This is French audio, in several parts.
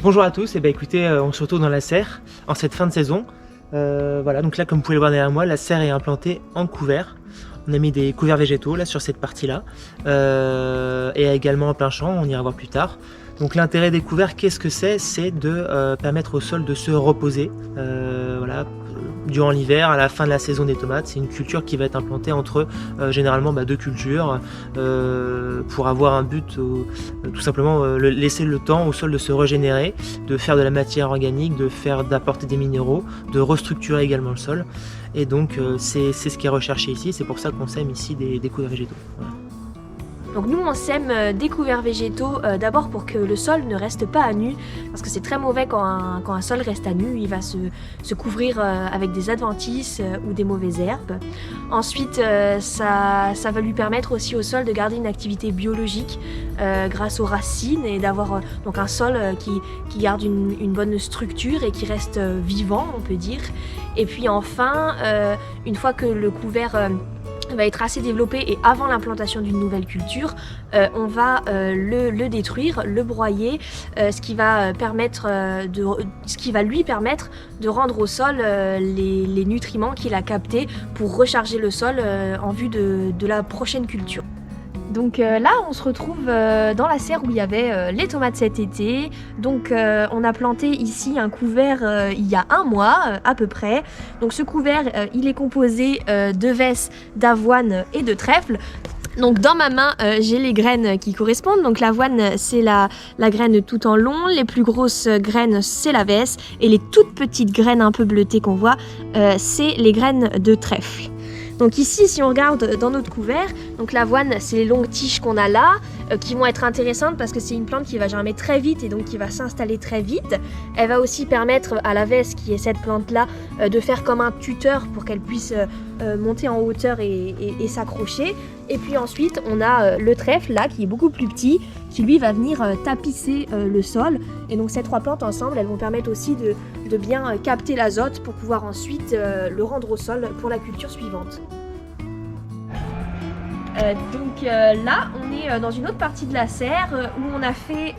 Bonjour à tous, et écoutez, on se retrouve dans la serre en cette fin de saison. Voilà, donc là comme vous pouvez le voir derrière moi, la serre est implantée en couvert. On a mis des couverts végétaux là sur cette partie-là et également en plein champ, on ira voir plus tard. Donc l'intérêt des couverts, qu'est-ce que c'est? C'est de permettre au sol de se reposer. Voilà, durant l'hiver, à la fin de la saison des tomates, c'est une culture qui va être implantée entre généralement deux cultures pour avoir un but, tout simplement laisser le temps au sol de se régénérer, de faire de la matière organique, d'apporter des minéraux, de restructurer également le sol. Et donc c'est ce qui est recherché ici, c'est pour ça qu'on sème ici des couverts végétaux. Voilà. Donc nous on sème des couverts végétaux d'abord pour que le sol ne reste pas à nu, parce que c'est très mauvais quand un sol reste à nu, il va se couvrir avec des adventices ou des mauvaises herbes. Ensuite ça va lui permettre aussi au sol de garder une activité biologique grâce aux racines et d'avoir donc un sol qui garde une bonne structure et qui reste vivant, on peut dire. Et puis enfin, une fois que le couvert va être assez développé et avant l'implantation d'une nouvelle culture, on va le détruire, le broyer, ce qui va lui permettre de rendre au sol les nutriments qu'il a captés pour recharger le sol en vue de la prochaine culture. Donc là on se retrouve dans la serre où il y avait les tomates cet été. Donc on a planté ici un couvert il y a un mois à peu près. Donc ce couvert il est composé de vesses, d'avoine et de trèfle. Donc dans ma main j'ai les graines qui correspondent. Donc l'avoine c'est la graine tout en long, les plus grosses graines c'est la vesse et les toutes petites graines un peu bleutées qu'on voit c'est les graines de trèfle. Donc ici, si on regarde dans notre couvert, donc l'avoine, c'est les longues tiges qu'on a là, qui vont être intéressantes parce que c'est une plante qui va germer très vite et donc qui va s'installer très vite. Elle va aussi permettre à la vesse, qui est cette plante-là, de faire comme un tuteur pour qu'elle puisse monter en hauteur et s'accrocher. Et puis ensuite, on a le trèfle là, qui est beaucoup plus petit, qui lui va venir tapisser le sol. Et donc ces trois plantes ensemble, elles vont permettre aussi de bien capter l'azote pour pouvoir ensuite le rendre au sol pour la culture suivante. Donc là, on est dans une autre partie de la serre où on a fait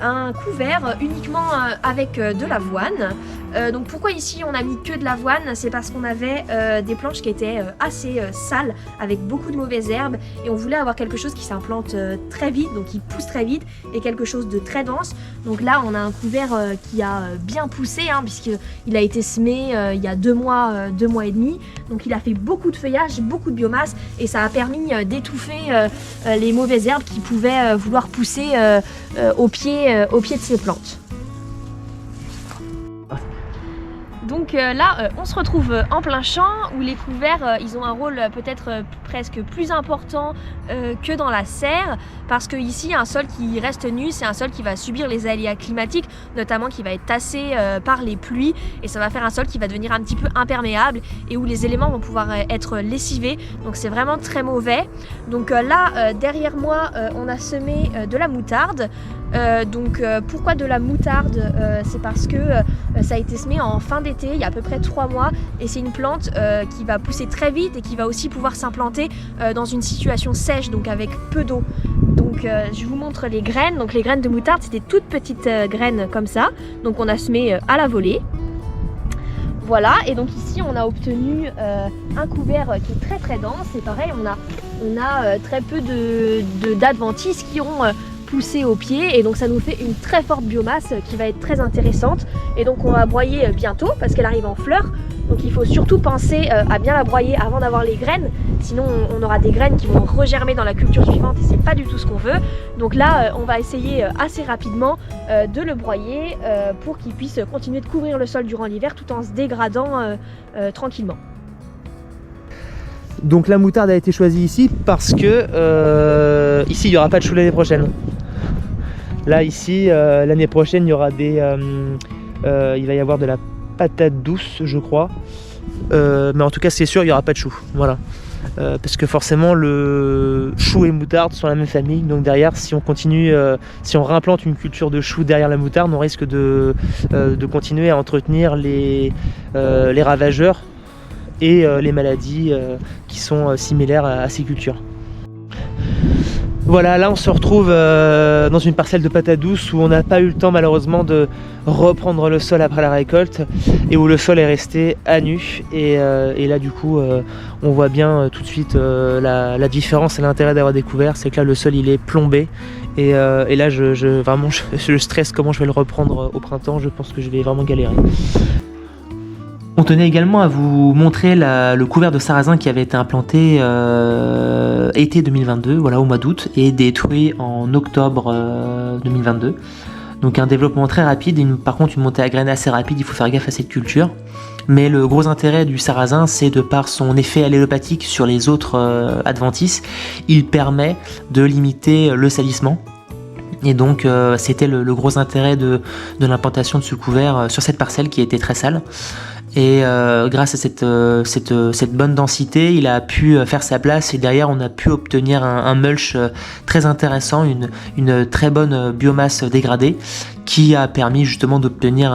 un couvert uniquement avec de l'avoine. Donc pourquoi ici on a mis que de l'avoine? C'est parce qu'on avait des planches qui étaient assez sales avec beaucoup de mauvaises herbes et on voulait avoir quelque chose qui s'implante très vite, donc qui pousse très vite et quelque chose de très dense. Donc là on a un couvert qui a bien poussé puisqu'il a été semé il y a 2 mois et demi. Donc il a fait beaucoup de feuillage, beaucoup de biomasse et ça a permis d'étouffer les mauvaises herbes qui pouvaient vouloir pousser au pied de ces plantes. Donc là, on se retrouve en plein champ où les couverts, ils ont un rôle peut-être presque plus important que dans la serre parce que ici, un sol qui reste nu, c'est un sol qui va subir les aléas climatiques, notamment qui va être tassé par les pluies et ça va faire un sol qui va devenir un petit peu imperméable et où les éléments vont pouvoir être lessivés. Donc c'est vraiment très mauvais. Donc là, derrière moi, on a semé de la moutarde. Pourquoi de la moutarde? C'est parce que ça a été semé en fin d'été, il y a à peu près 3 mois et c'est une plante qui va pousser très vite et qui va aussi pouvoir s'implanter dans une situation sèche, donc avec peu d'eau. Donc je vous montre les graines. Donc les graines de moutarde, c'est des toutes petites graines comme ça, donc on a semé à la volée. Voilà, et donc ici on a obtenu un couvert qui est très très dense et pareil on a très peu d'adventices qui auront poussé au pied et donc ça nous fait une très forte biomasse qui va être très intéressante et donc on va broyer bientôt parce qu'elle arrive en fleurs. Donc il faut surtout penser à bien la broyer avant d'avoir les graines, sinon on aura des graines qui vont regermer dans la culture suivante et c'est pas du tout ce qu'on veut. Donc là on va essayer assez rapidement de le broyer pour qu'il puisse continuer de couvrir le sol durant l'hiver tout en se dégradant tranquillement. Donc la moutarde a été choisie ici parce que ici il n'y aura pas de chou l'année prochaine. Là ici l'année prochaine il y aura il va y avoir de la patate douce je crois. Mais en tout cas c'est sûr il n'y aura pas de chou. Voilà. Parce que forcément le chou et moutarde sont la même famille. Donc derrière si on continue, si on réimplante une culture de chou derrière la moutarde, on risque de continuer à entretenir les ravageurs et les maladies qui sont similaires à ces cultures. Voilà, là on se retrouve dans une parcelle de patates douces où on n'a pas eu le temps malheureusement de reprendre le sol après la récolte et où le sol est resté à nu et là du coup on voit bien tout de suite la différence et l'intérêt d'avoir découvert, c'est que là le sol il est plombé et là vraiment je stresse comment je vais le reprendre au printemps, je pense que je vais vraiment galérer. On tenait également à vous montrer le couvert de sarrasin qui avait été implanté été 2022, voilà, au mois d'août, et détruit en octobre 2022. Donc un développement très rapide, par contre une montée à graines assez rapide, il faut faire gaffe à cette culture. Mais le gros intérêt du sarrasin, c'est de par son effet allélopathique sur les autres adventices, il permet de limiter le salissement. Et donc c'était le gros intérêt de l'implantation de ce couvert sur cette parcelle qui était très sale. Et grâce à cette bonne densité, il a pu faire sa place et derrière on a pu obtenir un mulch très intéressant, une très bonne biomasse dégradée qui a permis justement d'obtenir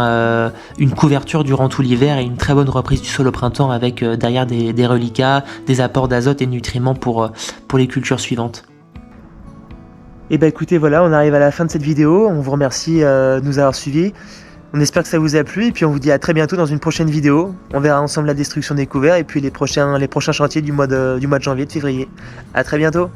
une couverture durant tout l'hiver et une très bonne reprise du sol au printemps avec derrière des reliquats, des apports d'azote et de nutriments pour les cultures suivantes. Et bah écoutez, voilà, on arrive à la fin de cette vidéo, on vous remercie de nous avoir suivis. On espère que ça vous a plu et puis on vous dit à très bientôt dans une prochaine vidéo. On verra ensemble la destruction des couverts et puis les prochains chantiers du mois de janvier, de février. À très bientôt.